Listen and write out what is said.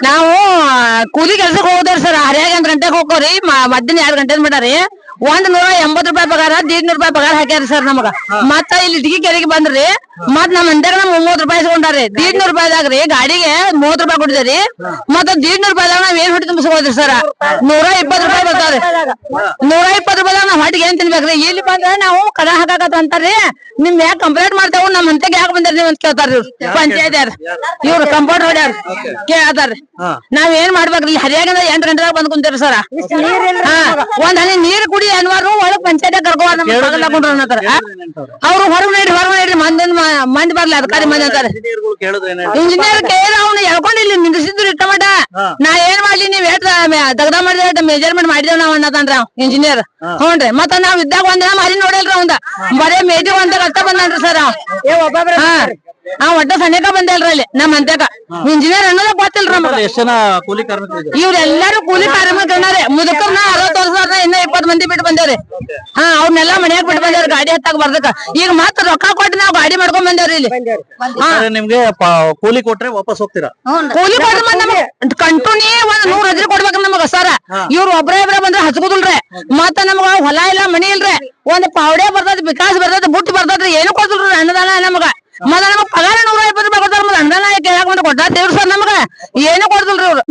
ನಾವು ಕೂಲಿ ಕೆಲ್ಸಕ್ಕೆ ಹೋಗ್ತಾರ ಸರ್. ಹರಿಯಾಗ 8 ಗಂಟೆಗೆ ಹೋಗ್ರಿ, ಮಧ್ಯಾಹ್ನ 2 ಗಂಟೆ ಮಾಡ್ರಿ. 180 ರೂಪಾಯಿ ಪಗಾರ, 150 ರೂಪಾಯಿ ಪಗಾರ ಹಾಕ್ಯಾರಿ ಸರ್ ನಮಗ. ಮತ್ತ ಇಲ್ಲಿ ಇಟಗಿ ಕೆರೆಗೆ ಬಂದ್ರಿ, ಮತ್ ನಮ್ ಮಂಡ್ಯಾಗ 30 ರೂಪಾಯಿ ಇಸ್ಕೊಂಡಾರಿ. 150 ರೂಪಾಯಿದಾಗ್ರಿ ಗಾಡಿಗೆ 30 ರೂಪಾಯಿ ಕೊಟ್ಟಿದ್ರಿ. ಮತ್ತ 150 ರೂಪಾಯಿದಾಗ ನಾವ್ ಏನ್ ಹೊಟ್ಟಿ ತುಂಬಿಸ್ಕೋದ್ರಿ ಸರ್? 120 ರೂಪಾಯಿ ಬರ್ತಾವ್ರಿ. 120 ರೂಪಾಯಿದಾಗ ನಾವ್ ಹೊಟ್ಟಿಗೆ ಏನ್ ತಿನ್ಬೇಕ್ರಿ? ಇಲ್ಲಿ ಬಂದ್ರ ನಾವು ಕಡ ಹಾಕಾಕತ್ತ ಅಂತಾರ್ರಿ. ನಿಮ್ ಯಾಕೆ ಕಂಪ್ಲೇಂಟ್ ಮಾಡ್ತೇವ್, ನಮ್ ಹಂತಕ್ ಯಾಕೆ ಬಂದ್ರಿ ನೀವ್ ಅಂತ ಕೇಳ್ತಾರ್ರಿ ಪಂಚಾಯತ್ ಯಾರು. ಇವ್ರು ಕಂಪೌಂಡ್ ಹೊಡ್ಯಾರ ಕೇಳ್ತಾರ್ರಿ. ನಾವ್ ಏನ್ ಮಾಡ್ಬೇಕ್ರಿ? ಇಲ್ಲಿ ಹರಿಯಾಗಿಂದ 8 ಗಂಟೆದಾಗ ಬಂದ್ ಕುಂತೀರಿ ಸರ್. ಒಂದ್ ಹನಿ ನೀರ್ ಕುಡಿ ಅನ್ವಾರು ಒಳಗ್ ಪಂಚಾಯತ್ ಕರ್ಕೊಂಡ್ ಅವ್ರು ಹೊರಗ್ ನೀಡ್ರಿ ಮಂದಿ ಬರ್ಲಿ ಅಧಿಕಾರಿ ಮಂದಿ ಅಂತಾರೆ. ಇಂಜಿನಿಯರ್ ಕೇಳ ಅವ್ನು ಹೇಳ್ಕೊಂಡು ಇಲ್ಲಿ ನಿಂದಿಸಿದ್ರು ಇಟ್ಟಮಟ. ನಾ ಏನ್ ಮಾಡ್ಲಿ, ನೀವ್ ದಗ್ದ ಮಾಡಿದ ಮೆಜರ್ಮೆಂಟ್ ಮಾಡಿದೇವ್ ನಾವ್ ಅನ್ನತಾನ್ರಿ ಇಂಜಿನಿಯರ್. ಹ್ಞೂನ್ರಿ. ಮತ್ತ ನಾವ್ ಇದ್ದಾಗ ಒಂದಿನ ಮಾರಿ ನೋಡಿಲ್ರಿ ಅವಂದ, ಬರೇ ಮೇಟಿ ಒಂದಾಗ ಅಷ್ಟ ಬಂದನ್ರಿ ಸರ್. ಒಟ್ಟ ಸನೇಕ ಬಂದಿಲ್ರಿ ಅಲ್ಲಿ ನಮ್ ಅಂತಕ. ಇಂಜಿನಿಯರ್ ಅನ್ನೋದ ಗೊತ್ತಿಲ್ರಿ ನಮ್ಗ. ಇವ್ರೆಲ್ಲಾರು ಕೂಲಿ ಕಾರ್ಮಿಕರೇ. ಮುದುಕರ್ನ 60 ವರ್ಷ ಇನ್ನ 20 ಮಂದಿ ಬಿಟ್ಟು ಬಂದೇವ್ರಿ. ಅವ್ರನ್ನೆಲ್ಲಾ ಮನ್ಯಾಗ ಬಿಟ್ಟು ಬಂದೇವ್ರಿ ಗಾಡಿ ಹತ್ತಾಗ ಬರ್ದಕ್ಕ. ಈಗ ಮತ್ತ ರೊಕ್ಕ ಕೊಟ್ಟು ನಾವ್ ಗಾಡಿ ಮಾಡ್ಕೊಂಡ್ ಬಂದೇವ್ರಿ ಇಲ್ಲಿ. ನಿಮ್ಗೆ ಕೂಲಿ ಕೊಟ್ರೆ ವಾಪಸ್ ಹೋಗ್ತೀರಾ? ಕೂಲಿ ಕೊಟ್ರೆ ನಮ್ಗೆ ಕಂಟಿನ್ಯೂ 100 ಹಜರಿ ಕೊಡ್ಬೇಕ ನಮಗ ಸರ್. ಇವ್ರು ಒಬ್ರೇ ಬಂದ್ರೆ ಹಚ್ಕೋದಿಲ್ರಿ. ಮತ್ತ ನಮ್ಗ ಹೊಲ ಇಲ್ಲ, ಮನಿ ಇಲ್ರಿ. ಒಂದ್ ಪಾವಡೆ ಬರ್ತದ, ವಿಕಾಸ್ ಬರ್ತದ, ಬುಟ್ಟಿ ಬರ್ತದ್ರಿ. ಏನು ಕೊಡ್ತಿಲ್ರಿ ಅನ್ನದಾನ ನಮಗ. ಮತ್ತ ನಮಗ್ ಪಗಾರ 120 ರೂಪಾಯಿ ಕೊಡ್ತಾರ. ಅನುದಾನ ಕೇಳಾಕ ಕೊಟ್ಟ ದೇವ್ರ ಸರ್ ನಮಗ ಏನು ಕೊಡ್ತಿಲ್ರಿ ಅವ್ರು.